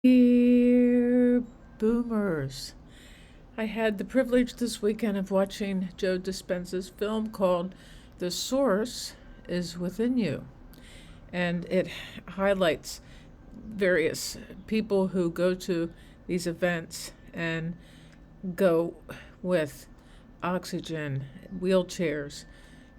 Dear boomers, I had the privilege this weekend of watching Joe Dispenza's film called The Source is Within You. And it highlights various people who go to these events and go with oxygen, wheelchairs,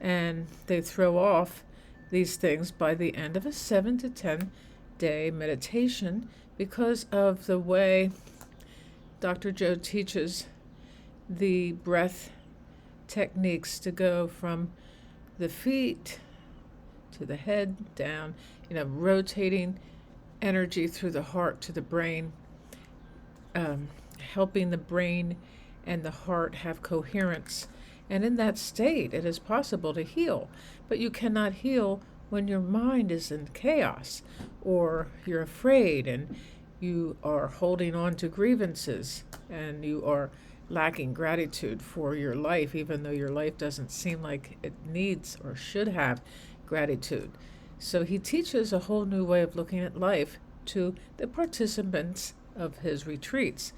and they throw off these things by the end of a 7 to 10 day meditation because of the way Dr. Joe teaches the breath techniques to go from the feet to the head down, rotating energy through the heart to the brain, helping the brain and the heart have coherence. And in that state, it is possible to heal, but you cannot heal when your mind is in chaos or you're afraid and you are holding on to grievances and you are lacking gratitude for your life, even though your life doesn't seem like it needs or should have gratitude. So he teaches a whole new way of looking at life to the participants of his retreats.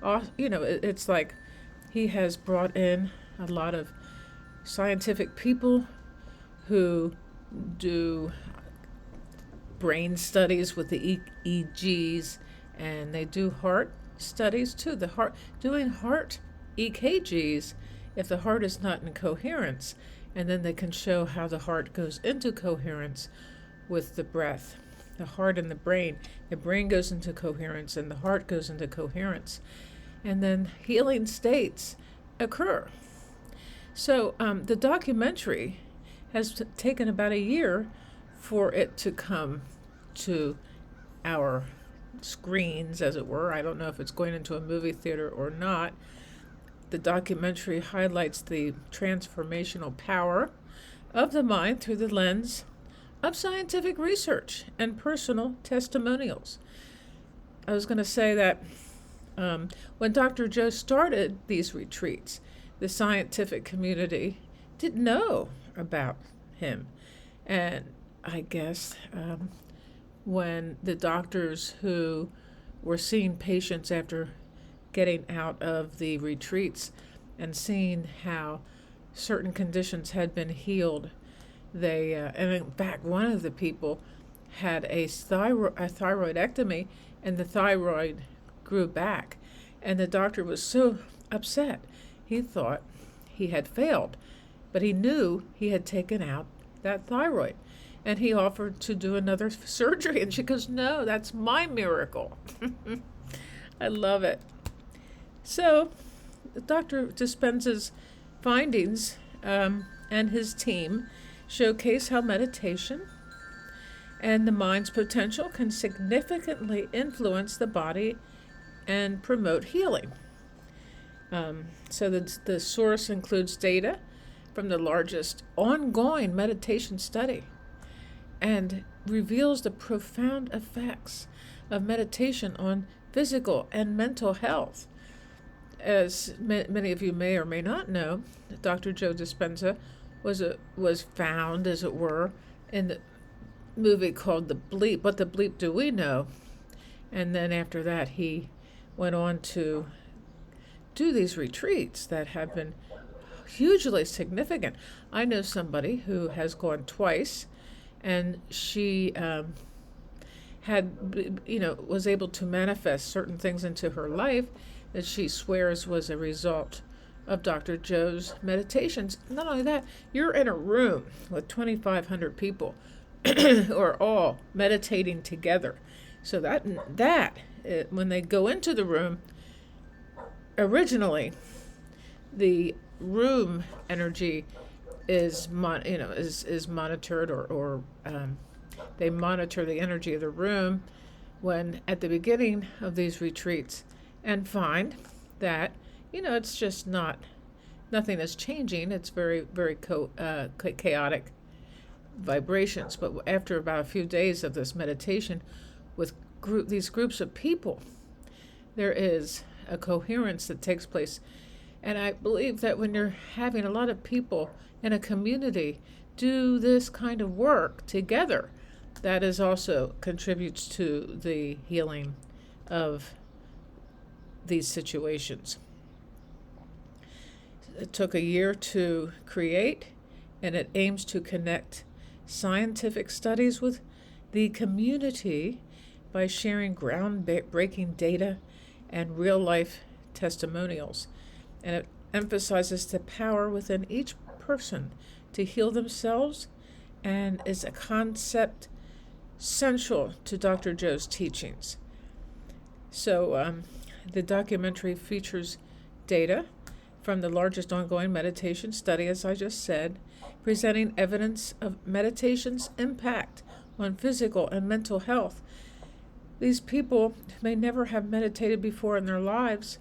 It's like he has brought in a lot of scientific people who do brain studies with the EEGs, and they do heart studies too. Doing heart EKGs if the heart is not in coherence, and then they can show how the heart goes into coherence with the breath. The heart and the brain goes into coherence and the heart goes into coherence, and then healing states occur. So the documentary has taken about a year for it to come to our screens, as it were. I don't know if it's going into a movie theater or not. The documentary highlights the transformational power of the mind through the lens of scientific research and personal testimonials. I was going to say that when Dr. Joe started these retreats, the scientific community didn't know about him. And I guess when the doctors who were seeing patients after getting out of the retreats and seeing how certain conditions had been healed, and in fact, one of the people had a thyroidectomy, and the thyroid grew back. And the doctor was so upset. He thought he had failed, but he knew he had taken out that thyroid. And he offered to do another surgery. And she goes, "No, that's my miracle." I love it. So Dr. Dispenza's findings and his team showcase how meditation and the mind's potential can significantly influence the body and promote healing. So the source includes data from the largest ongoing meditation study and reveals the profound effects of meditation on physical and mental health. As many of you may or may not know, Dr. Joe Dispenza was found, as it were, in the movie called The Bleep. What the Bleep Do We Know? And then after that, he went on to do these retreats that have been hugely significant. I know somebody who has gone twice, and she was able to manifest certain things into her life that she swears was a result of Dr. Joe's meditations. Not only that, you're in a room with 2,500 people who are all meditating together. So when they go into the room, originally the room energy is monitored, or they monitor the energy of the room when at the beginning of these retreats, and find that it's just nothing is changing. It's very, very chaotic vibrations. But after about a few days of this meditation with these groups of people, there is a coherence that takes place. And I believe that when you're having a lot of people in a community do this kind of work together, that is also contributes to the healing of these situations. It took a year to create, and it aims to connect scientific studies with the community by sharing groundbreaking data and real-life testimonials. And it emphasizes the power within each person to heal themselves, and is a concept central to Dr. Joe's teachings. So the documentary features data from the largest ongoing meditation study, as I just said, presenting evidence of meditation's impact on physical and mental health. These people may never have meditated before in their lives,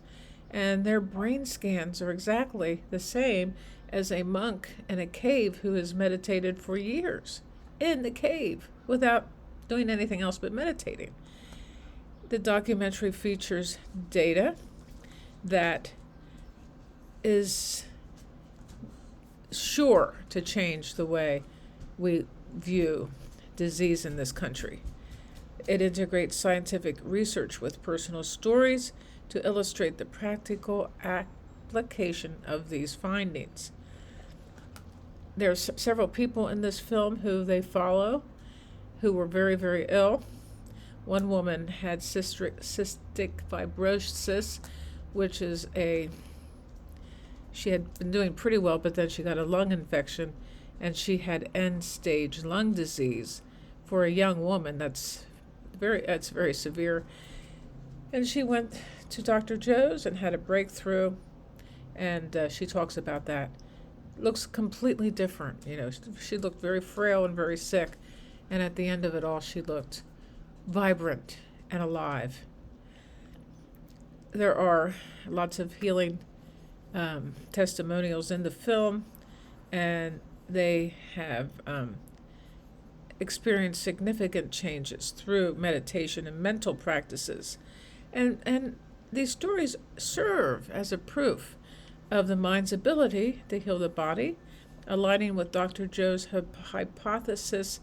and their brain scans are exactly the same as a monk in a cave who has meditated for years in the cave without doing anything else but meditating. The documentary features data that is sure to change the way we view disease in this country. It integrates scientific research with personal stories to illustrate the practical application of these findings. There's several people in this film who they follow who were very, very ill. One woman had cystic fibrosis, which is she had been doing pretty well, but then she got a lung infection, and she had end-stage lung disease. For a young woman, that's very severe. And she went to Dr. Joe's and had a breakthrough, and she talks about that. Looks completely different. She looked very frail and very sick, and at the end of it all, she looked vibrant and alive. There are lots of healing testimonials in the film, and they have experienced significant changes through meditation and mental practices. And these stories serve as a proof of the mind's ability to heal the body, aligning with Dr. Joe's hypothesis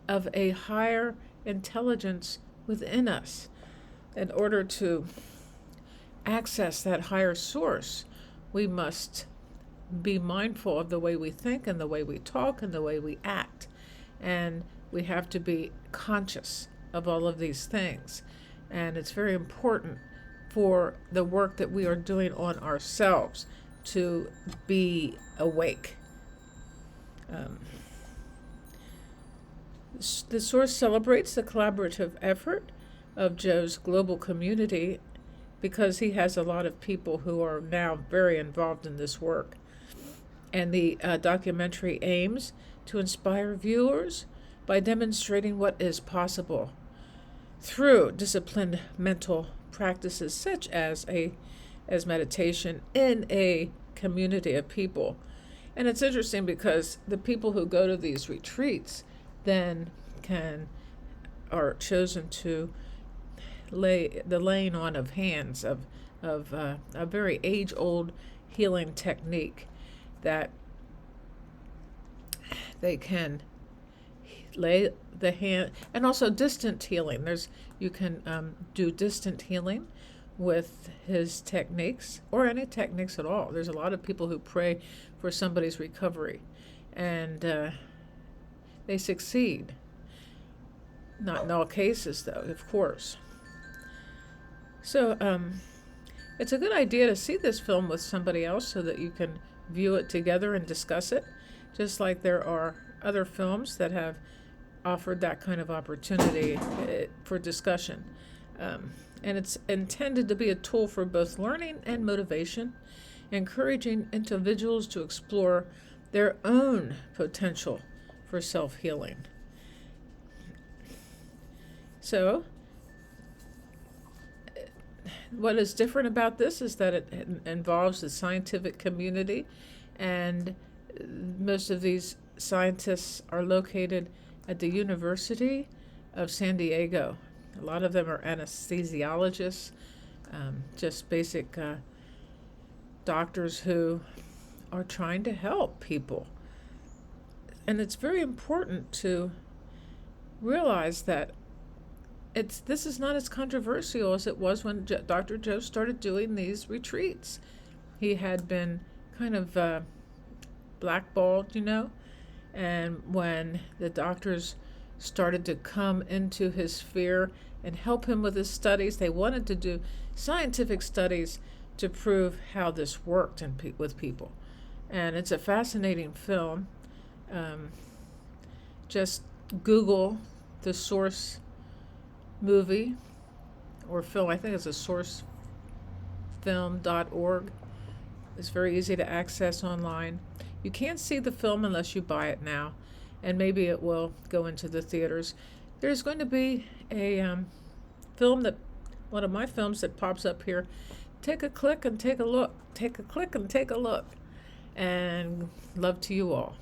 of a higher intelligence within us. In order to access that higher source, we must be mindful of the way we think and the way we talk and the way we act. And we have to be conscious of all of these things. And it's very important for the work that we are doing on ourselves to be awake. The source celebrates the collaborative effort of Joe's global community because he has a lot of people who are now very involved in this work. And the documentary aims to inspire viewers by demonstrating what is possible through disciplined mental practices such as meditation in a community of people. And it's interesting because the people who go to these retreats then are chosen to laying on of hands of a very age-old healing technique that they can lay the hand, and also distant healing. You can do distant healing with his techniques, or any techniques at all. There's a lot of people who pray for somebody's recovery, and they succeed. Not in all cases, though, of course. So it's a good idea to see this film with somebody else so that you can view it together and discuss it, just like there are other films that have offered that kind of opportunity for discussion. And it's intended to be a tool for both learning and motivation, encouraging individuals to explore their own potential for self-healing. So, what is different about this is that it involves the scientific community, and most of these scientists are located at the University of San Diego. A lot of them are anesthesiologists, just basic doctors who are trying to help people. And it's very important to realize that this is not as controversial as it was when Dr. Joe started doing these retreats. He had been kind of blackballed, and when the doctors started to come into his sphere and help him with his studies, they wanted to do scientific studies to prove how this worked with people. And it's a fascinating film. Just Google the source movie or film. I think it's a sourcefilm.org. It's very easy to access online. You can't see the film unless you buy it now, and maybe it will go into the theaters. There's going to be a one of my films that pops up here. Take a click and take a look. Take a click and take a look. And love to you all.